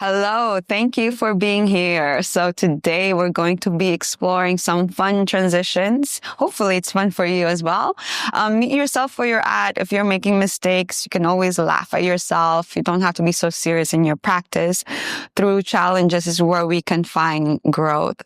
Hello, thank you for being here. So today we're going to be exploring some fun transitions. Hopefully it's fun for you as well. Meet yourself where you're at. If you're making mistakes, you can always laugh at yourself. You don't have to be so serious in your practice. Through challenges is where we can find growth.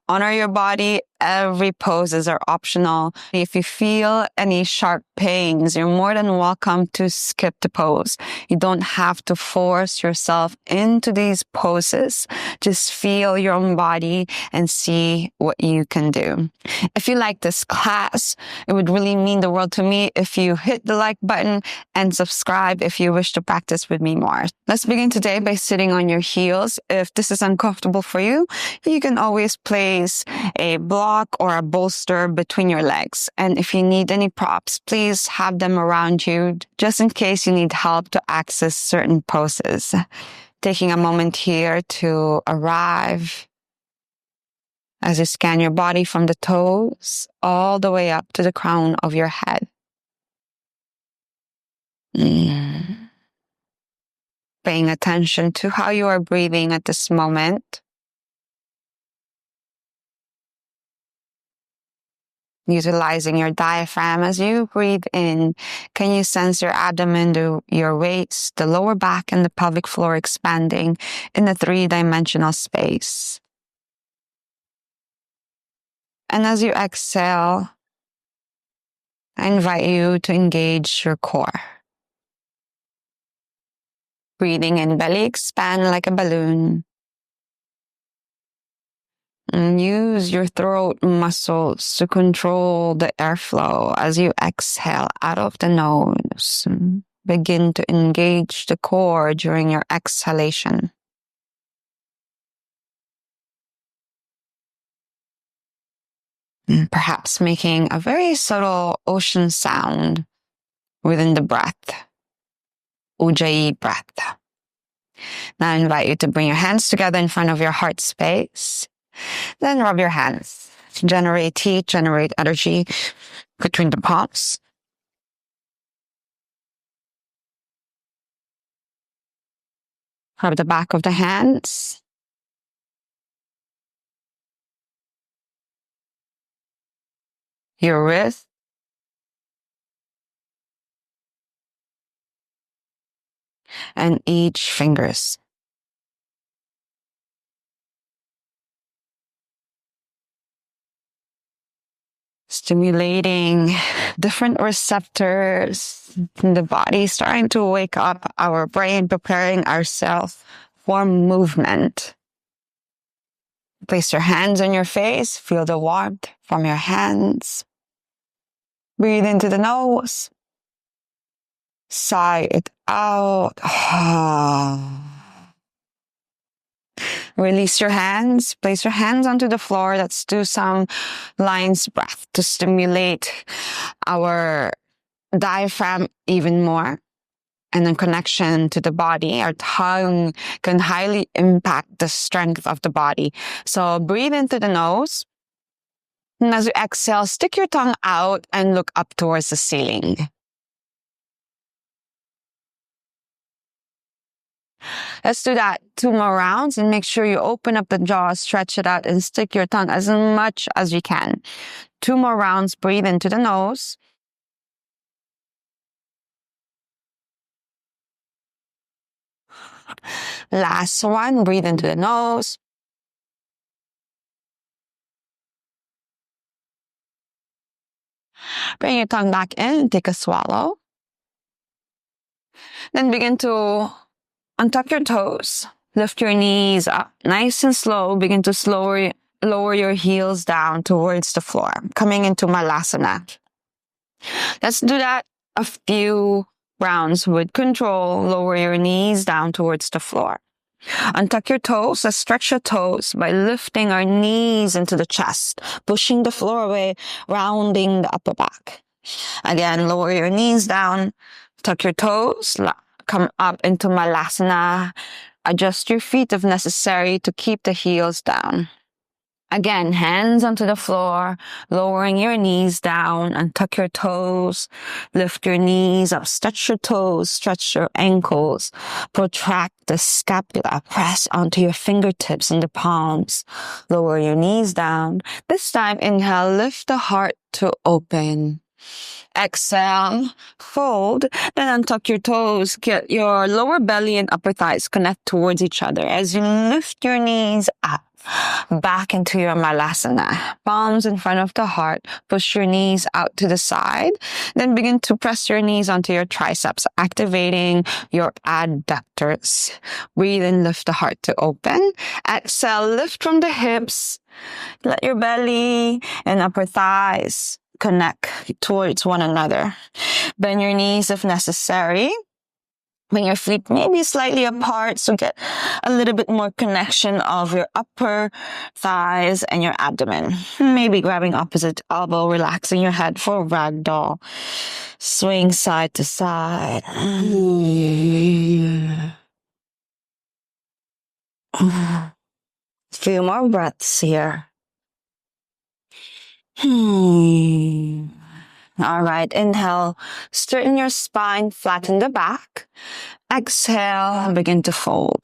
Honor your body. Every poses are optional. If you feel any sharp pains, you're more than welcome to skip the pose. You don't have to force yourself into these poses. Just feel your own body and see what you can do. If you like this class, it would really mean the world to me if you hit the like button and subscribe if you wish to practice with me more. Let's begin today by sitting on your heels. If this is uncomfortable for you, you can always place a block or a bolster between your legs. And if you need any props, please have them around you just in case you need help to access certain poses. Taking a moment here to arrive as you scan your body from the toes all the way up to the crown of your head. Paying attention to how you are breathing at this moment. Utilizing your diaphragm as you breathe in. Can you sense your abdomen, your waist, the lower back, and the pelvic floor expanding in a three-dimensional space? And as you exhale, I invite you to engage your core. Breathing in, belly expand like a balloon. And use your throat muscles to control the airflow as you exhale out of the nose. Begin to engage the core during your exhalation. Perhaps making a very subtle ocean sound within the breath. Ujjayi breath. Now I invite you to bring your hands together in front of your heart space. Then rub your hands. Generate heat, generate energy between the palms. Rub the back of the hands. Your wrist. And each fingers. Stimulating different receptors in the body, starting to wake up our brain, preparing ourselves for movement. Place your hands on your face, feel the warmth from your hands. Breathe into the nose. Sigh it out. Release your hands. Place your hands onto the floor. Let's do some lion's breath to stimulate our diaphragm even more. And then connection to the body. Our tongue can highly impact the strength of the body. So breathe into the nose. And as you exhale, stick your tongue out and look up towards the ceiling. Let's do that 2 more rounds and make sure you open up the jaw, stretch it out, and stick your tongue as much as you can. 2 more rounds. Breathe into the nose. Last one. Breathe into the nose. Bring your tongue back in and take a swallow. Then begin to untuck your toes. Lift your knees up. Nice and slow. Begin to lower your heels down towards the floor. Coming into Malasana. Let's do that a few rounds with control. Lower your knees down towards the floor. Untuck your toes. Let's stretch your toes by lifting our knees into the chest. Pushing the floor away. Rounding the upper back. Again, lower your knees down. Tuck your toes. Come up into Malasana. Adjust your feet if necessary to keep the heels down. Again, hands onto the floor, lowering your knees down and tuck your toes. Lift your knees up, stretch your toes, stretch your ankles. Protract the scapula, press onto your fingertips and the palms. Lower your knees down. This time, inhale, lift the heart to open. Exhale, fold, then untuck your toes. Get your lower belly and upper thighs connect towards each other as you lift your knees up. Back into your malasana. Palms in front of the heart. Push your knees out to the side. Then begin to press your knees onto your triceps, activating your adductors. Breathe in, lift the heart to open. Exhale, lift from the hips. Let your belly and upper thighs connect towards one another. Bend your knees if necessary. Bring your feet maybe slightly apart, so get a little bit more connection of your upper thighs and your abdomen. Maybe grabbing opposite elbow, relaxing your head for ragdoll. Swing side to side. Few more breaths here. All right, inhale, straighten your spine, flatten the back. Exhale, begin to fold.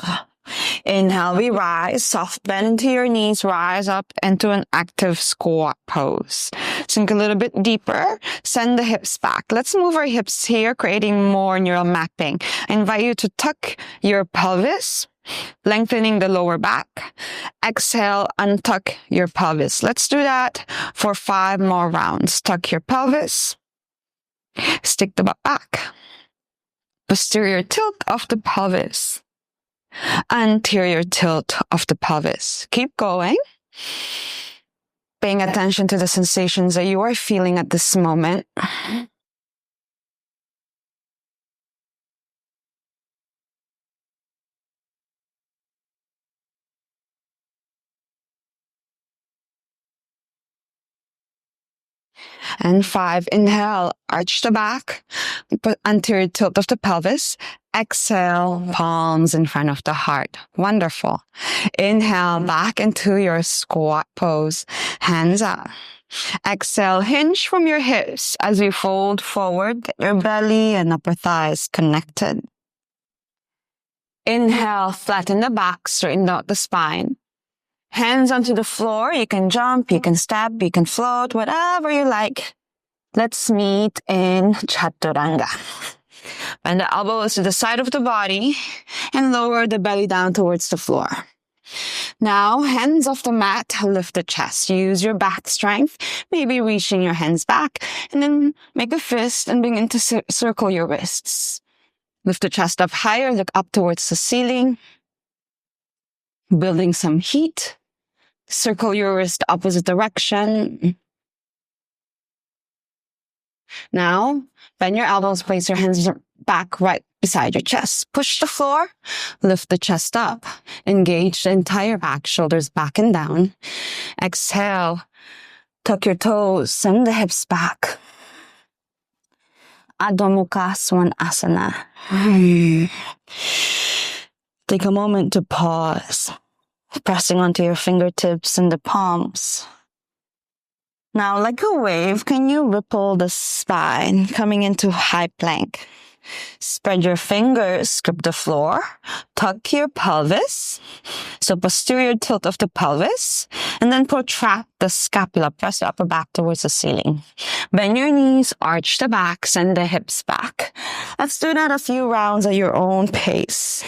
Inhale, we rise, soft bend into your knees, rise up into an active squat pose. Sink a little bit deeper, send the hips back. Let's move our hips here, creating more neural mapping. I invite you to tuck your pelvis, lengthening the lower back. Exhale, untuck your pelvis. Let's do that for 5 more rounds. Tuck your pelvis. Stick the butt back. Posterior tilt of the pelvis. Anterior tilt of the pelvis. Keep going. Paying attention to the sensations that you are feeling at this moment. And 5, inhale, arch the back, anterior tilt of the pelvis. Exhale, palms in front of the heart. Wonderful. Inhale, back into your squat pose. Hands up. Exhale, hinge from your hips as you fold forward. Get your belly and upper thighs connected. Inhale, flatten the back, straighten out the spine. Hands onto the floor. You can jump, you can step, you can float, whatever you like. Let's meet in Chaturanga. Bend the elbows to the side of the body and lower the belly down towards the floor. Now, hands off the mat, lift the chest. Use your back strength, maybe reaching your hands back, and then make a fist and begin to circle your wrists. Lift the chest up higher, look up towards the ceiling, building some heat. Circle your wrist opposite direction. Now, bend your elbows, place your hands back right beside your chest. Push the floor, lift the chest up. Engage the entire back, shoulders back and down. Exhale, tuck your toes, send the hips back. Adho Mukha Svanasana. Take a moment to pause, pressing onto your fingertips and the palms. Now, like a wave, can you ripple the spine, coming into high plank? Spread your fingers, grip the floor, tuck your pelvis. So posterior tilt of the pelvis, and then protract the scapula, press the upper back towards the ceiling. Bend your knees, arch the back, send the hips back. Let's do that a few rounds at your own pace.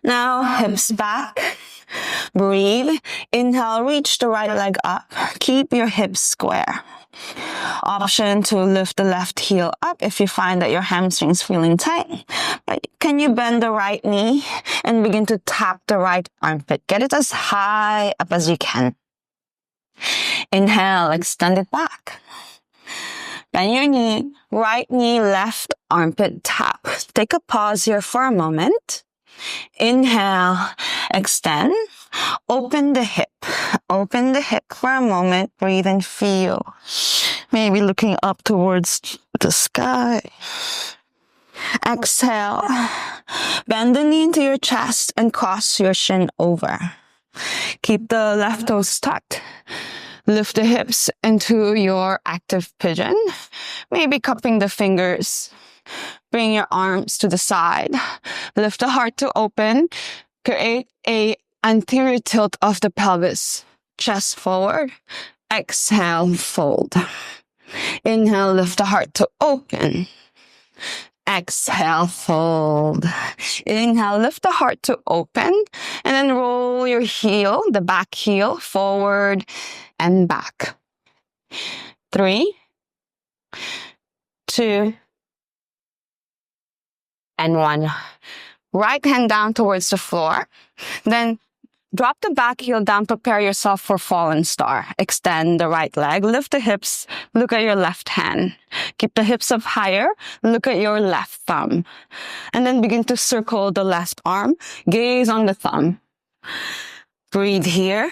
Now, hips back. Breathe. Inhale, reach the right leg up. Keep your hips square. Option to lift the left heel up if you find that your hamstring's feeling tight. But can you bend the right knee and begin to tap the right armpit? Get it as high up as you can. Inhale, extend it back. Bend your knee, right knee, left armpit tap. Take a pause here for a moment. Inhale, extend, open the hip. Open the hip for a moment. Breathe and feel. Maybe looking up towards the sky. Exhale. Bend the knee into your chest and cross your shin over. Keep the left toes tucked. Lift the hips into your active pigeon. Maybe cupping the fingers. Bring your arms to the side. Lift the heart to open. Create a anterior tilt of the pelvis. Chest forward. Exhale, fold. Inhale, lift the heart to open. Exhale, fold. Inhale, lift the heart to open. And then roll your heel, the back heel, forward and back. 3, 2, and 1. Right hand down towards the floor. Then drop the back heel down. Prepare yourself for fallen star. Extend the right leg. Lift the hips. Look at your left hand. Keep the hips up higher. Look at your left thumb. And then begin to circle the left arm. Gaze on the thumb. Breathe here.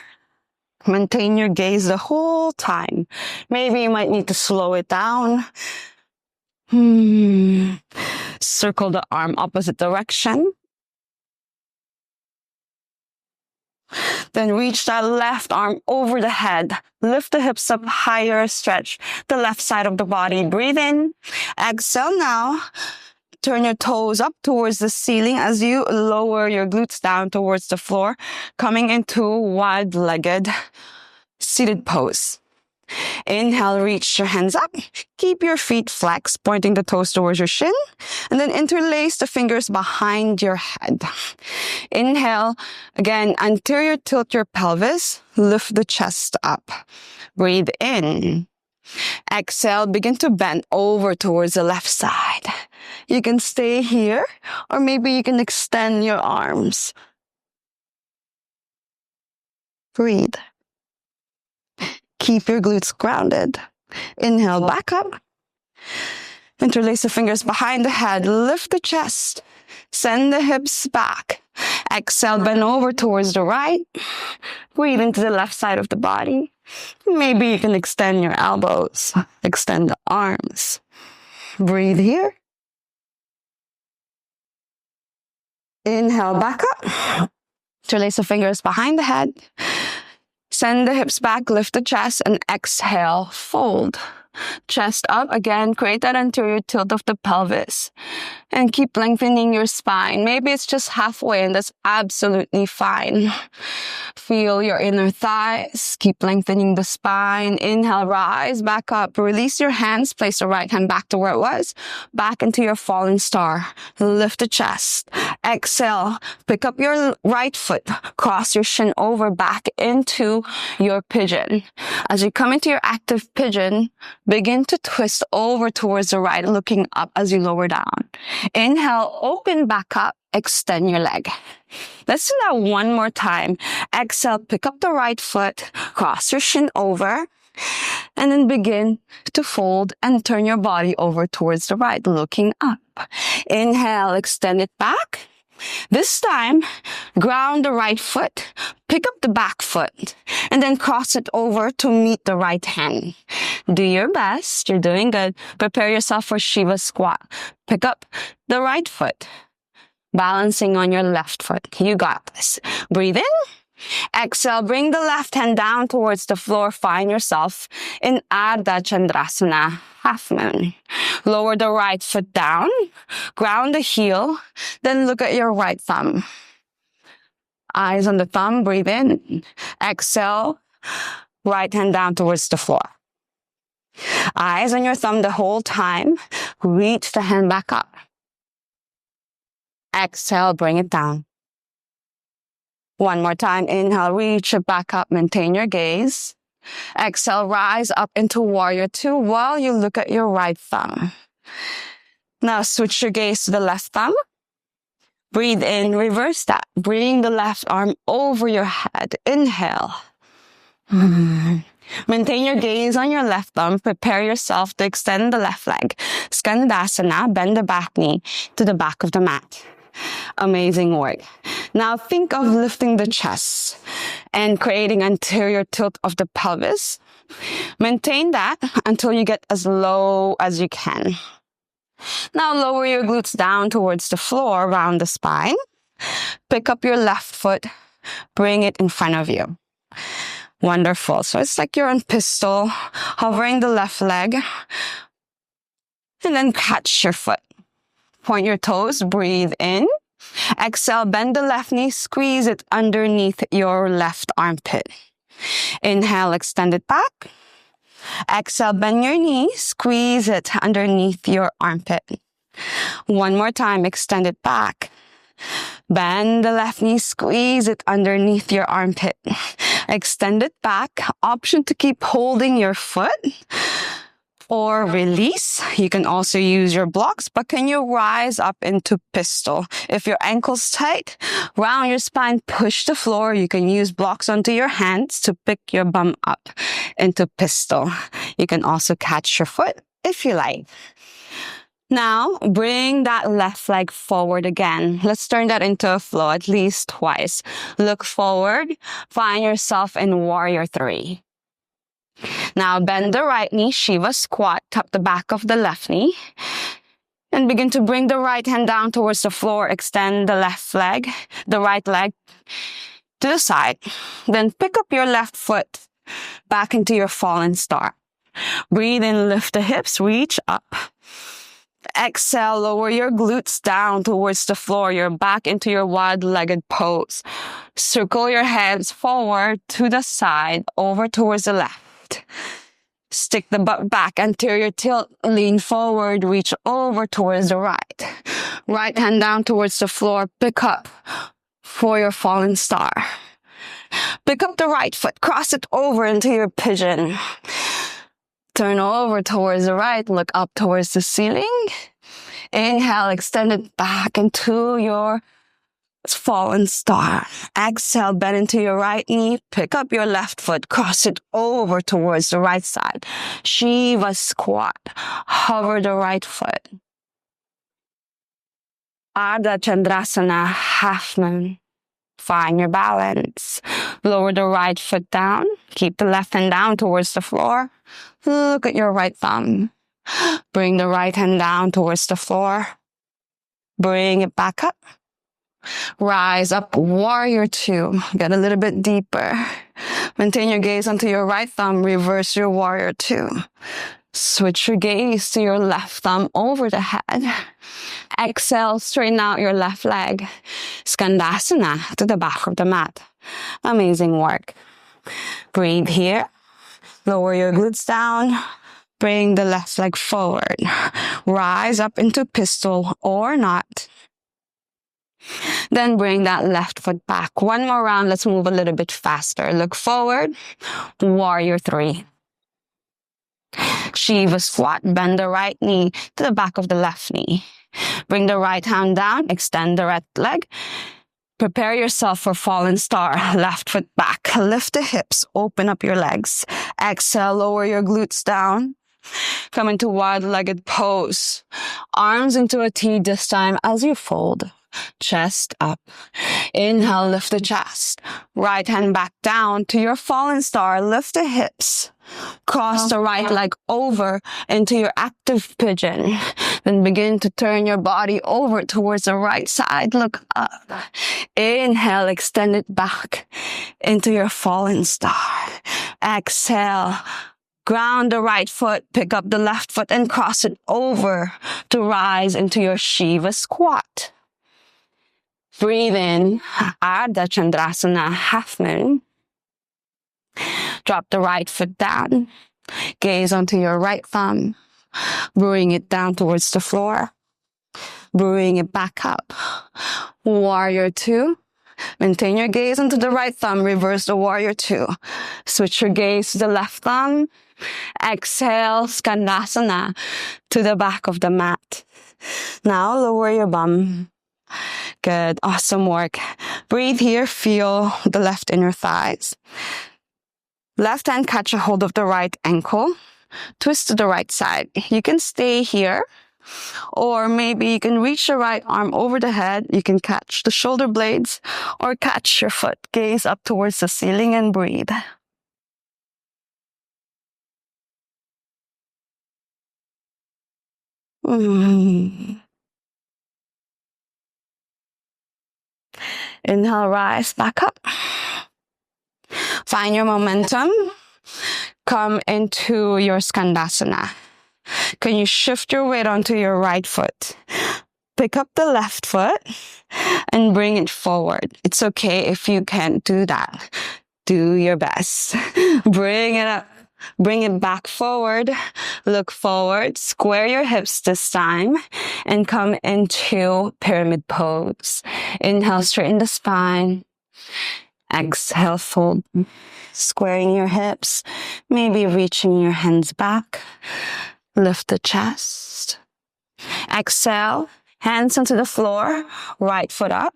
Maintain your gaze the whole time. Maybe you might need to slow it down. Circle the arm opposite direction. Then reach that left arm over the head. Lift the hips up higher. Stretch the left side of the body. Breathe in. Exhale now. Turn your toes up towards the ceiling as you lower your glutes down towards the floor, coming into wide-legged seated pose. Inhale, reach your hands up. Keep your feet flexed, pointing the toes towards your shin. And then interlace the fingers behind your head. Inhale, again, anterior tilt your pelvis. Lift the chest up. Breathe in. Exhale, begin to bend over towards the left side. You can stay here, or maybe you can extend your arms. Breathe. Keep your glutes grounded. Inhale, back up. Interlace the fingers behind the head. Lift the chest. Send the hips back. Exhale, bend over towards the right. Breathe into the left side of the body. Maybe you can extend your elbows. Extend the arms. Breathe here. Inhale, back up. Interlace the fingers behind the head. Send the hips back, lift the chest, and exhale, fold. Chest up, again, create that anterior tilt of the pelvis. And keep lengthening your spine. Maybe it's just halfway, and that's absolutely fine. Feel your inner thighs. Keep lengthening the spine. Inhale, rise, back up. Release your hands. Place the right hand back to where it was. Back into your fallen star. Lift the chest. Exhale. Pick up your right foot. Cross your shin over back into your pigeon. As you come into your active pigeon, begin to twist over towards the right, looking up as you lower down. Inhale, open back up, extend your leg. Let's do that one more time. Exhale, pick up the right foot, cross your shin over, and then begin to fold and turn your body over towards the right, looking up. Inhale, extend it back. This time, ground the right foot, pick up the back foot, and then cross it over to meet the right hand. Do your best. You're doing good. Prepare yourself for Shiva squat. Pick up the right foot, balancing on your left foot. You got this. Breathe in. Exhale, bring the left hand down towards the floor. Find yourself in Ardha Chandrasana, half moon. Lower the right foot down, ground the heel, then look at your right thumb. Eyes on the thumb, breathe in. Exhale, right hand down towards the floor. Eyes on your thumb the whole time. Reach the hand back up. Exhale, bring it down. One more time. Inhale, reach it back up. Maintain your gaze. Exhale, rise up into Warrior 2 while you look at your right thumb. Now switch your gaze to the left thumb. Breathe in, reverse that. Bring the left arm over your head. Inhale. Maintain your gaze on your left thumb. Prepare yourself to extend the left leg. Skandasana, bend the back knee to the back of the mat. Amazing work. Now think of lifting the chest and creating anterior tilt of the pelvis. Maintain that until you get as low as you can. Now lower your glutes down towards the floor around the spine. Pick up your left foot, bring it in front of you. Wonderful. So it's like you're on pistol, hovering the left leg, and then catch your foot. Point your toes, breathe in. Exhale, bend the left knee, squeeze it underneath your left armpit. Inhale, extend it back. Exhale, bend your knee, squeeze it underneath your armpit. One more time, extend it back. Bend the left knee, squeeze it underneath your armpit. Extend it back. Option to keep holding your foot or release. You can also use your blocks, but can you rise up into pistol? If your ankle's tight, round your spine, push the floor. You can use blocks onto your hands to pick your bum up into pistol. You can also catch your foot if you like. Now, bring that left leg forward again. Let's turn that into a flow at least twice. Look forward. Find yourself in Warrior 3. Now, bend the right knee, Shiva squat, tap the back of the left knee. And begin to bring the right hand down towards the floor. Extend the right leg to the side. Then pick up your left foot back into your fallen star. Breathe in, lift the hips, reach up. Exhale, lower your glutes down towards the floor. You're back into your wide-legged pose. Circle your hands forward to the side, over towards the left. Stick the butt back, anterior tilt, lean forward, reach over towards the right. Right hand down towards the floor, pick up for your fallen star. Pick up the right foot, cross it over into your pigeon. Turn over towards the right, look up towards the ceiling. Inhale, extend it back into your fallen star. Exhale, bend into your right knee, pick up your left foot, cross it over towards the right side. Shiva squat, hover the right foot. Ardha Chandrasana, half moon. Find your balance. Lower the right foot down. Keep the left hand down towards the floor. Look at your right thumb. Bring the right hand down towards the floor. Bring it back up. Rise up, Warrior 2. Get a little bit deeper. Maintain your gaze onto your right thumb. Reverse your Warrior 2. Switch your gaze to your left thumb over the head. Exhale, straighten out your left leg. Skandasana to the back of the mat. Amazing work. Breathe here. Lower your glutes down. Bring the left leg forward. Rise up into pistol or not. Then bring that left foot back. One more round. Let's move a little bit faster. Look forward. Warrior 3. Shiva squat. Bend the right knee to the back of the left knee. Bring the right hand down. Extend the right leg. Prepare yourself for fallen star. Left foot back. Lift the hips. Open up your legs. Exhale. Lower your glutes down. Come into wide-legged pose. Arms into a T this time as you fold. Chest up. Inhale, lift the chest. Right hand back down to your fallen star. Lift the hips. Cross the right leg over into your active pigeon. Then begin to turn your body over towards the right side. Look up. Inhale, extend it back into your fallen star. Exhale. Ground the right foot, pick up the left foot and cross it over to rise into your Shiva squat. Breathe in, Ardha Chandrasana, half moon. Drop the right foot down. Gaze onto your right thumb. Bring it down towards the floor. Bring it back up. Warrior 2. Maintain your gaze onto the right thumb. Reverse the Warrior 2. Switch your gaze to the left thumb. Exhale, Skandasana to the back of the mat. Now lower your bum. Good. Awesome work. Breathe here. Feel the left inner thighs. Left hand catch a hold of the right ankle. Twist to the right side. You can stay here Or maybe you can reach your right arm over the head. You can catch the shoulder blades or catch your foot. Gaze up towards the ceiling and breathe. Inhale, rise back up. Find your momentum. Come into your Skandasana. Can you shift your weight onto your right foot? Pick up the left foot and bring it forward. It's okay if you can't do that. Do your best. Bring it up. Bring it back forward. Look forward. Square your hips this time and come into pyramid pose. Inhale, straighten the spine. Exhale, fold. Squaring your hips. Maybe reaching your hands back. Lift the chest. Exhale. Hands onto the floor. Right foot up.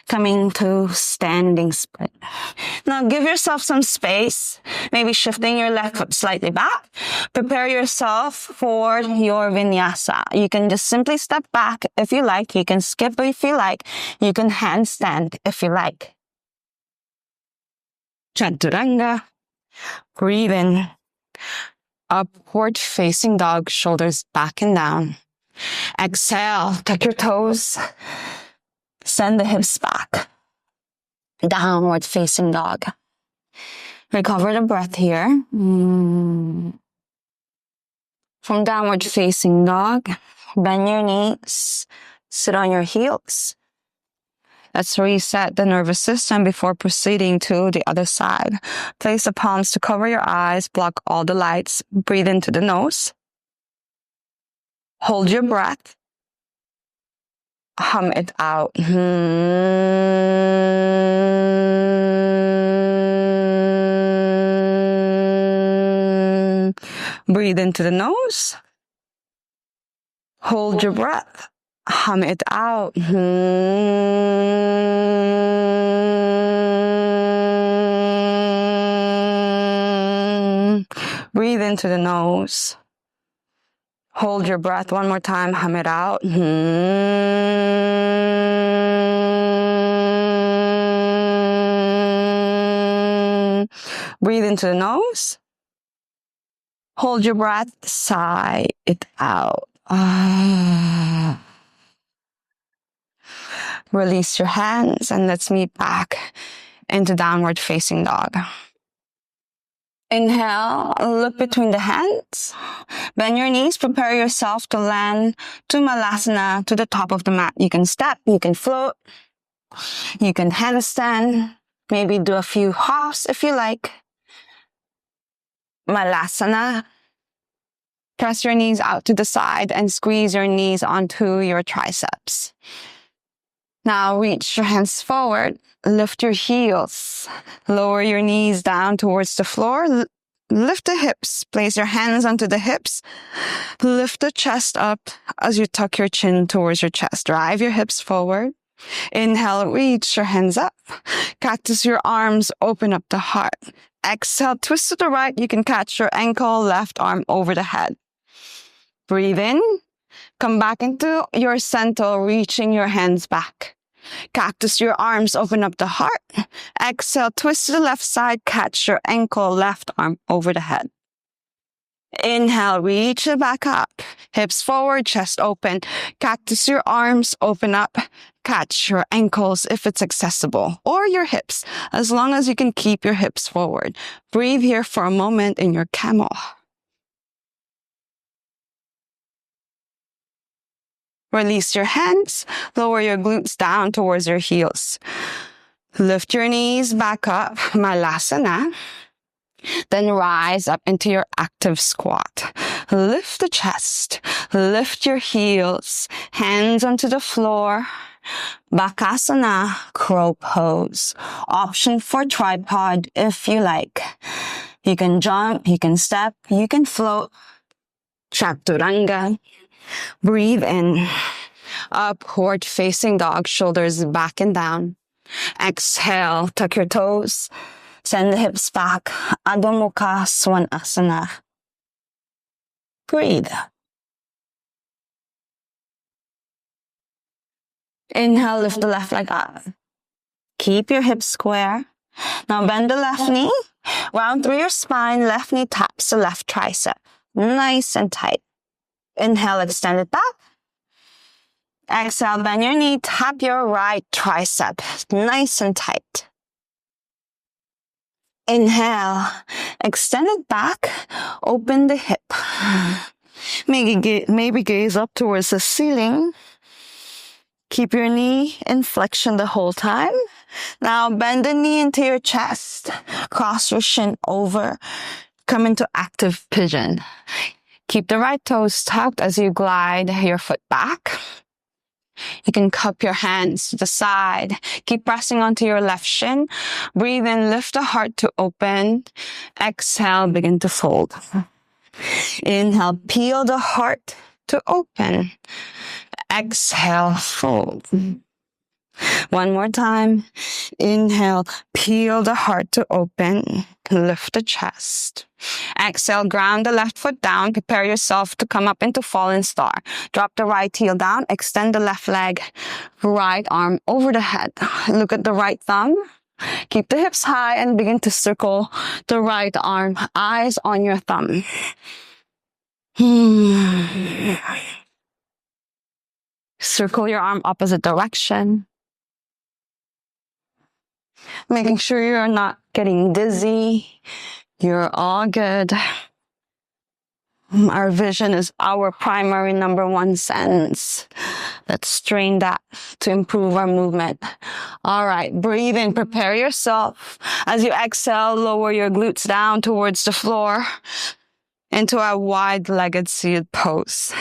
Coming to standing split. Now give yourself some space, maybe shifting your left foot slightly back. Prepare yourself for your vinyasa. You can just simply step back if you like. You can skip if you like. You can handstand if you like. Chaturanga. Breathe in. Upward facing dog, shoulders back and down. Exhale, tuck your toes. Send the hips back. Downward facing dog. Recover the breath here. From downward facing dog, bend your knees. Sit on your heels. Let's reset the nervous system before proceeding to the other side. Place the palms to cover your eyes. Block all the lights. Breathe into the nose. Hold your breath. Hum it out. Breathe into the nose. Hold your breath. Hum it out. Breathe into the nose. Hold your breath one more time. Hum it out. Breathe into the nose. Hold your breath. Sigh it out. Release your hands and let's meet back into downward facing dog. Inhale, look between the hands. Bend your knees, prepare yourself to land to Malasana, to the top of the mat. You can step, you can float, you can handstand, maybe do a few hops if you like. Malasana. Press your knees out to the side and squeeze your knees onto your triceps. Now reach your hands forward. Lift your heels. Lower your knees down towards the floor. Lift the hips. Place your hands onto the hips. Lift the chest up as you tuck your chin towards your chest. Drive your hips forward. Inhale, reach your hands up. Cactus your arms, open up the heart. Exhale, twist to the right. You can catch your ankle, left arm over the head. Breathe in. Come back into your center, reaching your hands back. Cactus your arms, open up the heart. Exhale, twist to the left side, catch your ankle, left arm over the head. Inhale, reach it back up. Hips forward, chest open. Cactus your arms, open up. Catch your ankles if it's accessible, or your hips, as long as you can keep your hips forward. Breathe here for a moment in your camel. Release your hands, lower your glutes down towards your heels. Lift your knees back up, Malasana. Then rise up into your active squat. Lift the chest, lift your heels, hands onto the floor. Bakasana, crow pose. Option for tripod if you like. You can jump, you can step, you can float. Chaturanga. Breathe in. Upward facing dog, shoulders back and down. Exhale, tuck your toes. Send the hips back. Adho Mukha Svanasana. Breathe. Inhale, lift the left leg up. Keep your hips square. Now bend the left knee. Round through your spine. Left knee taps the left tricep. Nice and tight. Inhale, extend it back. Exhale, bend your knee. Tap your right tricep. Nice and tight. Inhale, extend it back. Open the hip. Maybe gaze up towards the ceiling. Keep your knee in flexion the whole time. Now bend the knee into your chest. Cross your shin over. Come into active pigeon. Keep the right toes tucked as you glide your foot back. You can cup your hands to the side. Keep pressing onto your left shin. Breathe in, lift the heart to open. Exhale, begin to fold. Inhale, peel the heart to open. Exhale, fold. One more time. Inhale, peel the heart to open. Lift the chest. Exhale, ground the left foot down. Prepare yourself to come up into fallen star. Drop the right heel down. Extend the left leg. Right arm over the head. Look at the right thumb. Keep the hips high and begin to circle the right arm. Eyes on your thumb. Circle your arm opposite direction. Making sure you're not getting dizzy. You're all good. Our vision is our primary number one sense. Let's train that to improve our movement. All right, breathe in, prepare yourself. As you exhale, lower your glutes down towards the floor into a wide-legged seated pose.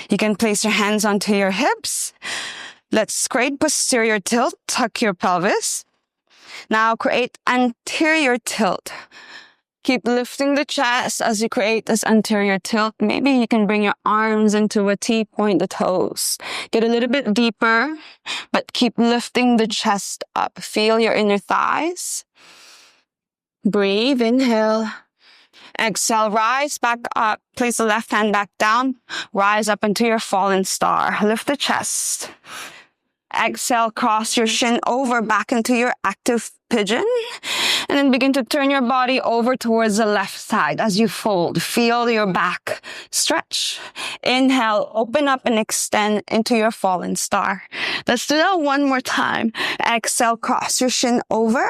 You can place your hands onto your hips. Let's create posterior tilt, tuck your pelvis. Now create anterior tilt. Keep lifting the chest as you create this anterior tilt. Maybe you can bring your arms into a T, point the toes. Get a little bit deeper, but keep lifting the chest up. Feel your inner thighs. Breathe, inhale. Exhale, rise back up. Place the left hand back down. Rise up into your fallen star. Lift the chest. Exhale, cross your shin over back into your active pigeon. And then begin to turn your body over towards the left side as you fold. Feel your back stretch. Inhale, open up and extend into your fallen star. Let's do that one more time. Exhale, cross your shin over.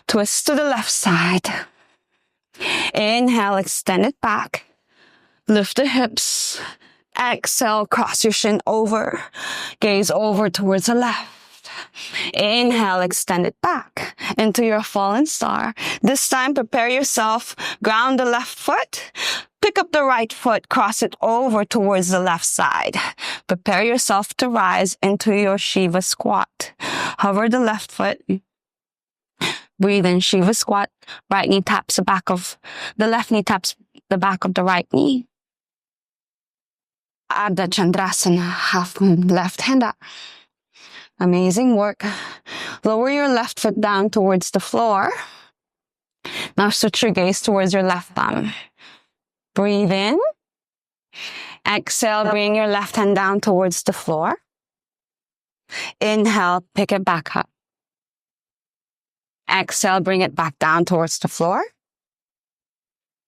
Twist to the left side. Inhale, extend it back. Lift the hips. Exhale, cross your shin over. Gaze over towards the left. Inhale, extend it back into your fallen star. This time, prepare yourself. Ground the left foot. Pick up the right foot. Cross it over towards the left side. Prepare yourself to rise into your Shiva squat. Hover the left foot. Breathe in, Shiva squat. Right knee taps the back of the left knee taps the back of the right knee. Ardha Chandrasana, half left hand up. Amazing work. Lower your left foot down towards the floor. Now switch your gaze towards your left thumb. Breathe in. Exhale, bring your left hand down towards the floor. Inhale, pick it back up. Exhale, bring it back down towards the floor.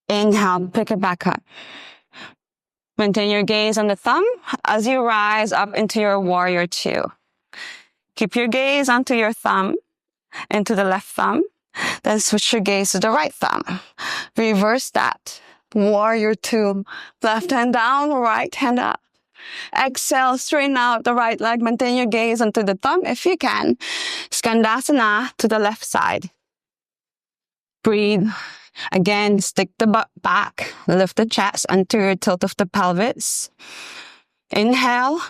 Inhale, pick it back up. Maintain your gaze on the thumb as you rise up into your warrior two. Keep your gaze onto your thumb, into the left thumb. Then switch your gaze to the right thumb. Reverse that. Warrior two. Left hand down, right hand up. Exhale, straighten out the right leg. Maintain your gaze onto the thumb if you can. Skandasana to the left side. Breathe. Again, stick the butt back. Lift the chest, anterior tilt of the pelvis. Inhale.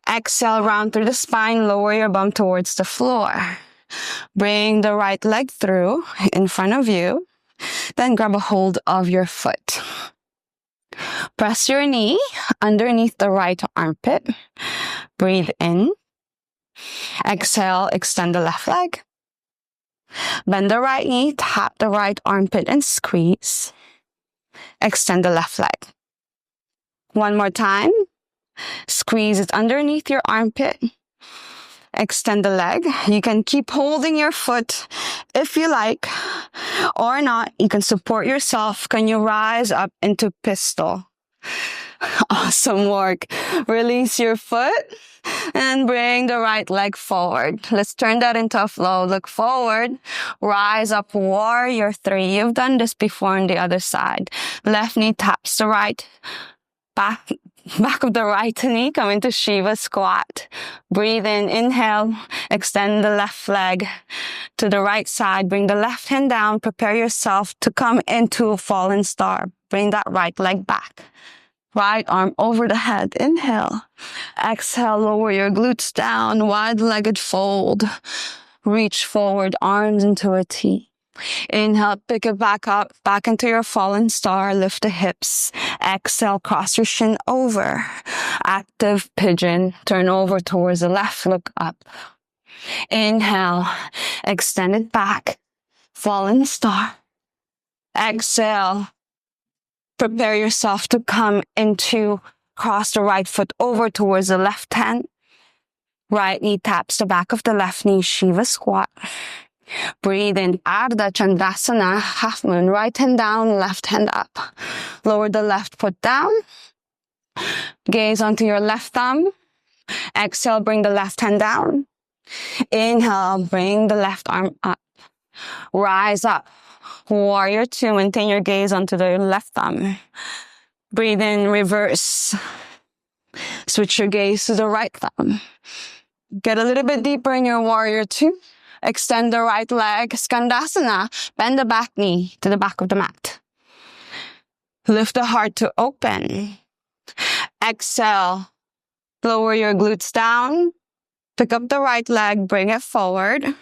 Exhale, round through the spine. Lower your bum towards the floor. Bring the right leg through in front of you. Then grab a hold of your foot. Press your knee underneath the right armpit. Breathe in. Exhale, extend the left leg. Bend the right knee, tap the right armpit and squeeze. Extend the left leg. One more time. Squeeze it underneath your armpit. Extend the leg. You can keep holding your foot if you like, or not. You can support yourself. Can you rise up into pistol? Awesome work. Release your foot and bring the right leg forward. Let's turn that into a flow. Look forward. Rise up, warrior three. You've done this before on the other side. Left knee taps the right. Back of the right knee. Come into Shiva squat. Breathe in. Inhale. Extend the left leg to the right side. Bring the left hand down. Prepare yourself to come into a fallen star. Bring that right leg back. Right arm over the head. Inhale. Exhale, lower your glutes down. Wide-legged fold. Reach forward, arms into a T. Inhale, pick it back up, back into your fallen star. Lift the hips. Exhale, cross your shin over. Active pigeon. Turn over towards the left, look up. Inhale, extend it back. Fallen star. Exhale. Prepare yourself to come into cross the right foot over towards the left hand. Right knee taps the back of the left knee, Shiva squat. Breathe in, Ardha Chandrasana, half moon. Right hand down, left hand up. Lower the left foot down. Gaze onto your left thumb. Exhale, bring the left hand down. Inhale, bring the left arm up. Rise up. Warrior two, maintain your gaze onto the left thumb. Breathe in, reverse. Switch your gaze to the right thumb. Get a little bit deeper in your warrior two. Extend the right leg, Skandasana. Bend the back knee to the back of the mat. Lift the heart to open. Exhale. Lower your glutes down. Pick up the right leg, bring it forward.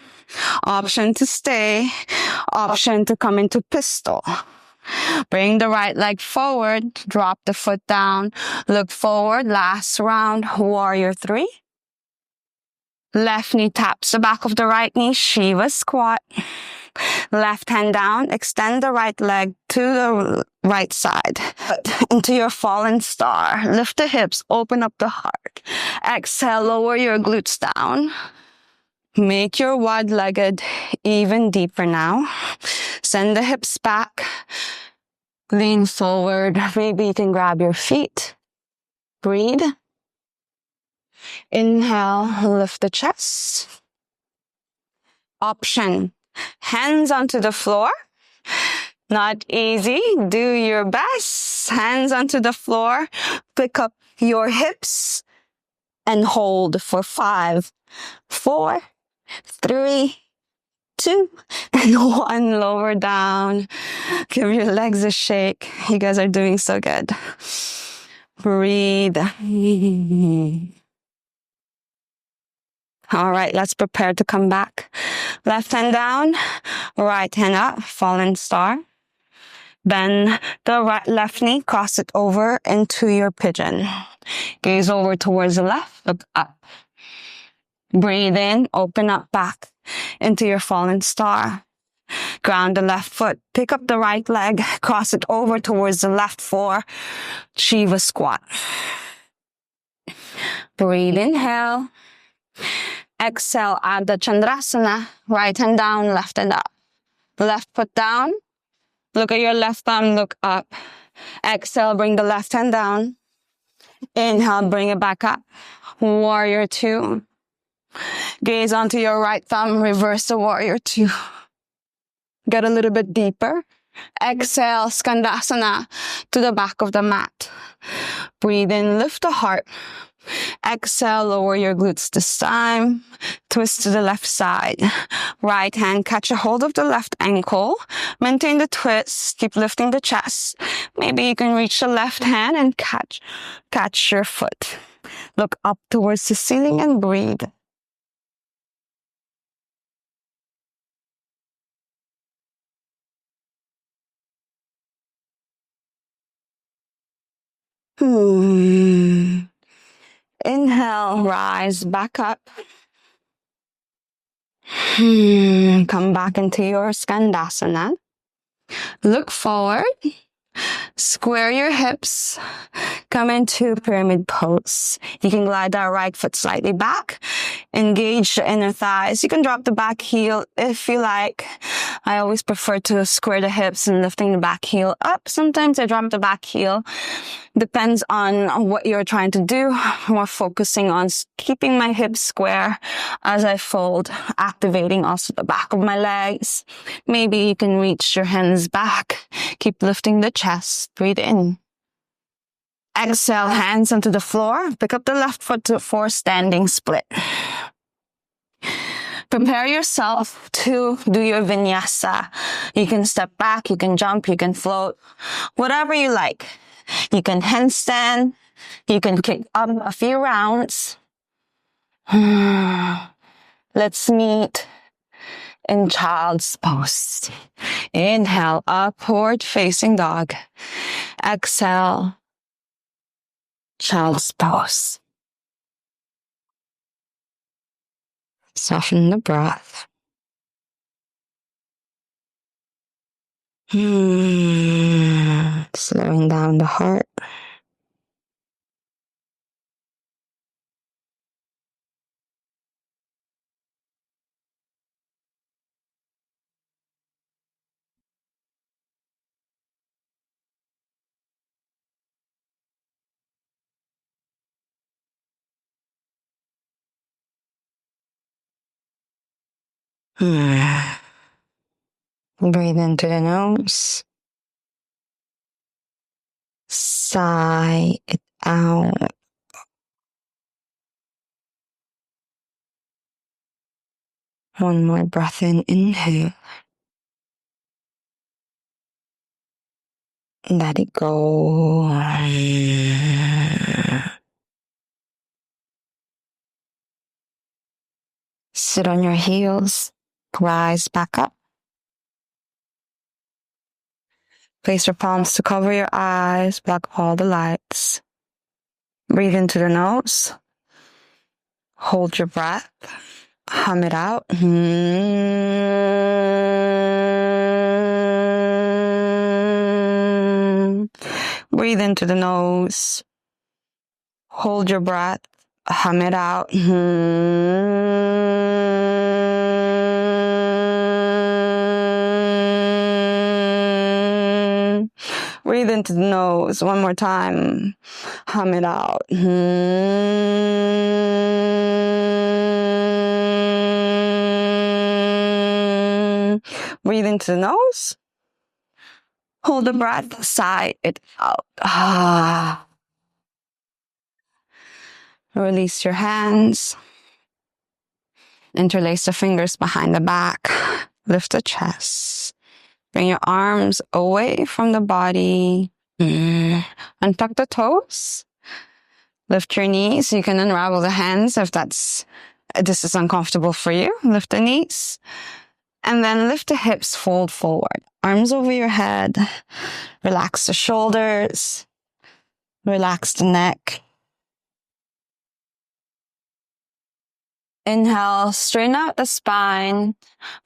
Option to stay. Option to come into pistol. Bring the right leg forward. Drop the foot down. Look forward. Last round. Warrior three. Left knee taps the back of the right knee. Shiva squat. Left hand down. Extend the right leg to the right side. Into your fallen star. Lift the hips. Open up the heart. Exhale. Lower your glutes down. Make your wide-legged even deeper now. Send the hips back. Lean forward. Maybe you can grab your feet. Breathe. Inhale, lift the chest. Option. Hands onto the floor. Not easy. Do your best. Hands onto the floor. Pick up your hips and hold for 5, 4, 3, 2, and 1. Lower down. Give your legs a shake. You guys are doing so good. Breathe. All right, let's prepare to come back. Left hand down, right hand up, fallen star. Bend the left knee, cross it over into your pigeon. Gaze over towards the left, look up. Breathe in, open up back into your fallen star. Ground the left foot, pick up the right leg, cross it over towards the left for Shiva squat. Breathe, inhale. Exhale, Ardha Chandrasana. Right hand down, left hand up. Left foot down. Look at your left thumb, look up. Exhale, bring the left hand down. Inhale, bring it back up. Warrior two. Gaze onto your right thumb, reverse the warrior two. Get a little bit deeper. Exhale, Skandasana to the back of the mat. Breathe in, lift the heart. Exhale, lower your glutes this time. Twist to the left side. Right hand, catch a hold of the left ankle. Maintain the twist. Keep lifting the chest. Maybe you can reach the left hand and catch your foot. Look up towards the ceiling and breathe. Inhale, rise back up. Come back into your Skandasana. Look forward. Square your hips. Come into pyramid pose. You can glide that right foot slightly back. Engage the inner thighs. You can drop the back heel if you like. I always prefer to square the hips and lifting the back heel up. Sometimes I drop the back heel. Depends on what you're trying to do. More focusing on keeping my hips square as I fold, activating also the back of my legs. Maybe you can reach your hands back. Keep lifting the chest. Breathe in. Exhale, hands onto the floor. Pick up the left foot for standing split. Prepare yourself to do your vinyasa. You can step back, you can jump, you can float, whatever you like. You can handstand, you can kick up a few rounds. Let's meet in child's pose. Inhale, upward facing dog. Exhale, child's pose. Soften the breath. Slowing down the heart. Breathe into the nose. Sigh it out. One more breath in. Inhale. Let it go. Sit on your heels. Rise back up. Place your palms to cover your eyes. Block all the lights. Breathe into the nose. Hold your breath. Hum it out. Breathe into the nose. Hold your breath. Hum it out. Breathe into the nose one more time. Hum it out. Breathe into the nose. Hold the breath. Sigh it out. Release your hands. Interlace the fingers behind the back. Lift the chest. Bring your arms away from the body. Untuck the toes. Lift your knees. You can unravel the hands if this is uncomfortable for you. Lift the knees. And then lift the hips, fold forward. Arms over your head. Relax the shoulders. Relax the neck. Inhale, straighten out the spine.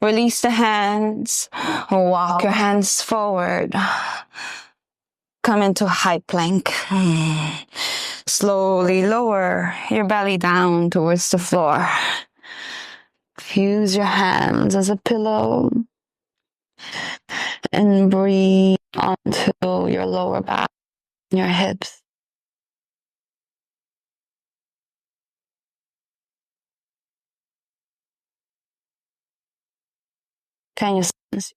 Release the hands. Walk your hands forward. Come into high plank. Slowly lower your belly down towards the floor. Use your hands as a pillow. And breathe onto your lower back, your hips. Can you sense?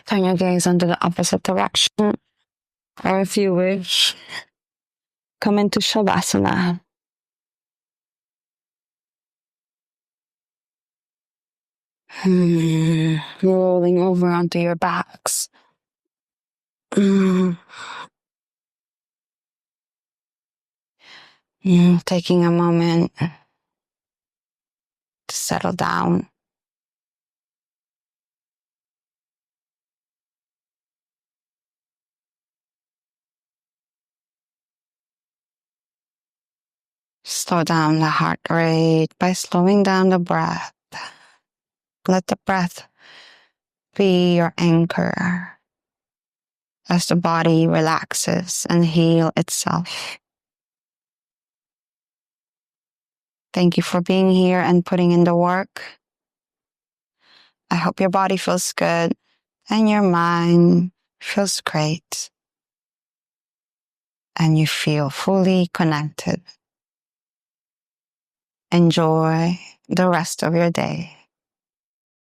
Turn your gaze into the opposite direction. Or if you wish, come into Shavasana. Rolling over onto your backs. Taking a moment to settle down. Slow down the heart rate by slowing down the breath. Let the breath be your anchor as the body relaxes and heals itself. Thank you for being here and putting in the work. I hope your body feels good and your mind feels great and you feel fully connected. Enjoy the rest of your day.